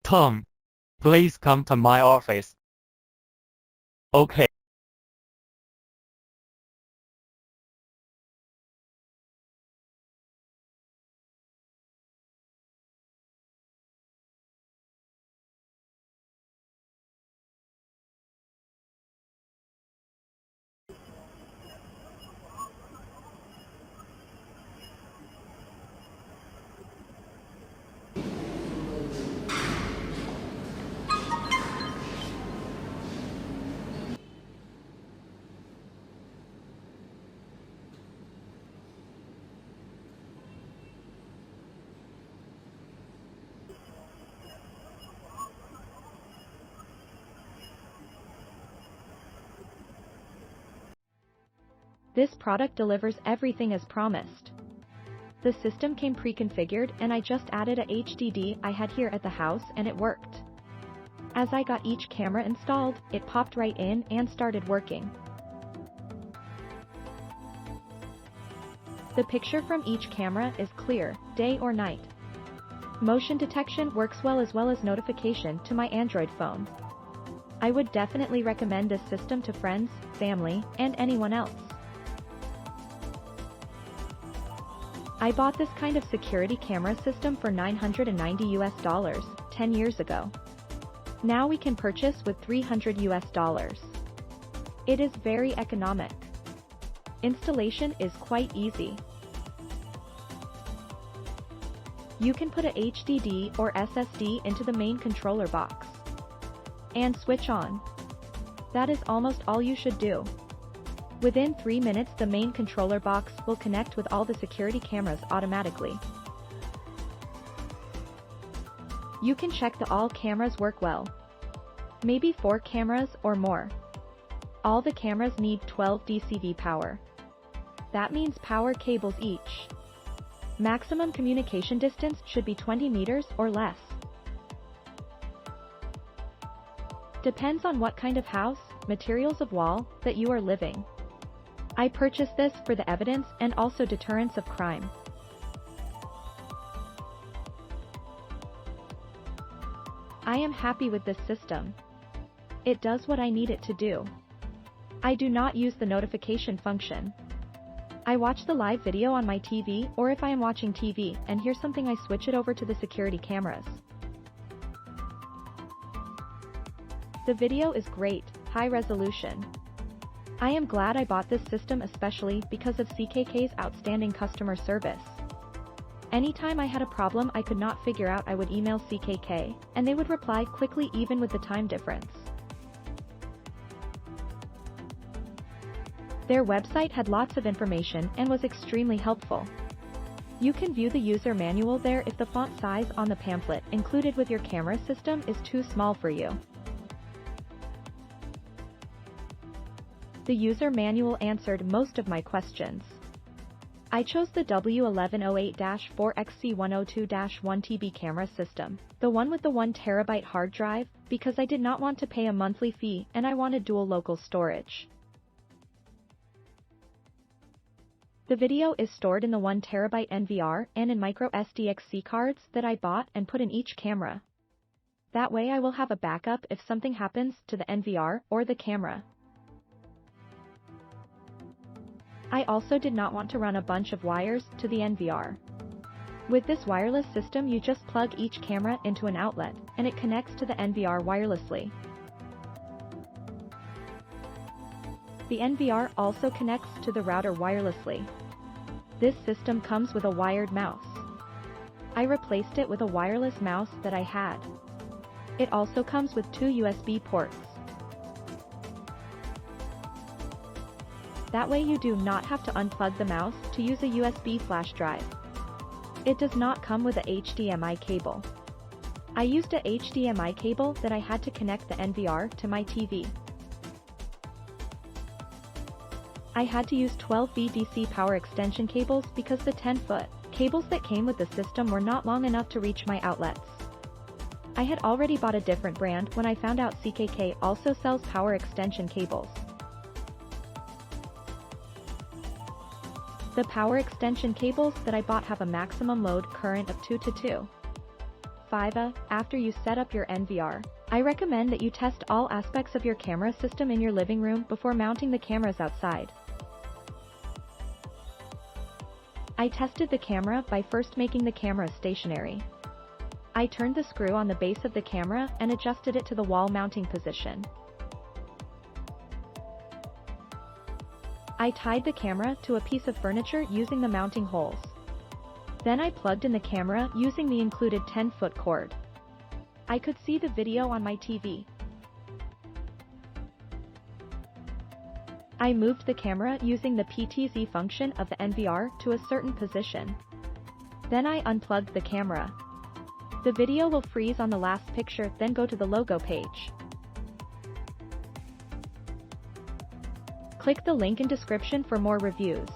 Tom, please come to my office. Okay. This product delivers everything as promised. The system came pre-configured and I just added a HDD I had here at the house and it worked. As I got each camera installed, it popped right in and started working. The picture from each camera is clear, day or night. Motion detection works well as notification to my Android phone. I would definitely recommend this system to friends, family, and anyone else. I bought this kind of security camera system for $990 10 years ago. Now we can purchase with $300. It is very economic. Installation is quite easy. You can put a HDD or SSD into the main controller box and switch on. That is almost all you should do. Within 3 minutes the main controller box will connect with all the security cameras automatically. You can check that all cameras work well. Maybe 4 cameras or more. All the cameras need 12 DCV power. That means power cables each. Maximum communication distance should be 20 meters or less. Depends on what kind of house, materials of wall, that you are living. I purchased this for the evidence and also deterrence of crime. I am happy with this system. It does what I need it to do. I do not use the notification function. I watch the live video on my TV, or if I am watching TV and hear something I switch it over to the security cameras. The video is great, high resolution. I am glad I bought this system especially because of CKK's outstanding customer service. Anytime I had a problem I could not figure out, I would email CKK, and they would reply quickly even with the time difference. Their website had lots of information and was extremely helpful. You can view the user manual there if the font size on the pamphlet included with your camera system is too small for you. The user manual answered most of my questions. I chose the W1108-4XC102-1TB camera system, the one with the 1 TB hard drive, because I did not want to pay a monthly fee and I wanted dual local storage. The video is stored in the 1 TB NVR and in micro SDXC cards that I bought and put in each camera. That way I will have a backup if something happens to the NVR or the camera. I also did not want to run a bunch of wires to the NVR. With this wireless system you just plug each camera into an outlet, and it connects to the NVR wirelessly. The NVR also connects to the router wirelessly. This system comes with a wired mouse. I replaced it with a wireless mouse that I had. It also comes with 2 USB ports. That way you do not have to unplug the mouse to use a USB flash drive. It does not come with a HDMI cable. I used a HDMI cable that I had to connect the NVR to my TV. I had to use 12 VDC power extension cables because the 10-foot cables that came with the system were not long enough to reach my outlets. I had already bought a different brand when I found out CKK also sells power extension cables. The power extension cables that I bought have a maximum load current of 2 to 2. 5. After you set up your NVR, I recommend that you test all aspects of your camera system in your living room before mounting the cameras outside. I tested the camera by first making the camera stationary. I turned the screw on the base of the camera and adjusted it to the wall mounting position. I tied the camera to a piece of furniture using the mounting holes. Then I plugged in the camera using the included 10-foot cord. I could see the video on my TV. I moved the camera using the PTZ function of the NVR to a certain position. Then I unplugged the camera. The video will freeze on the last picture, then go to the logo page. Click the link in description for more reviews.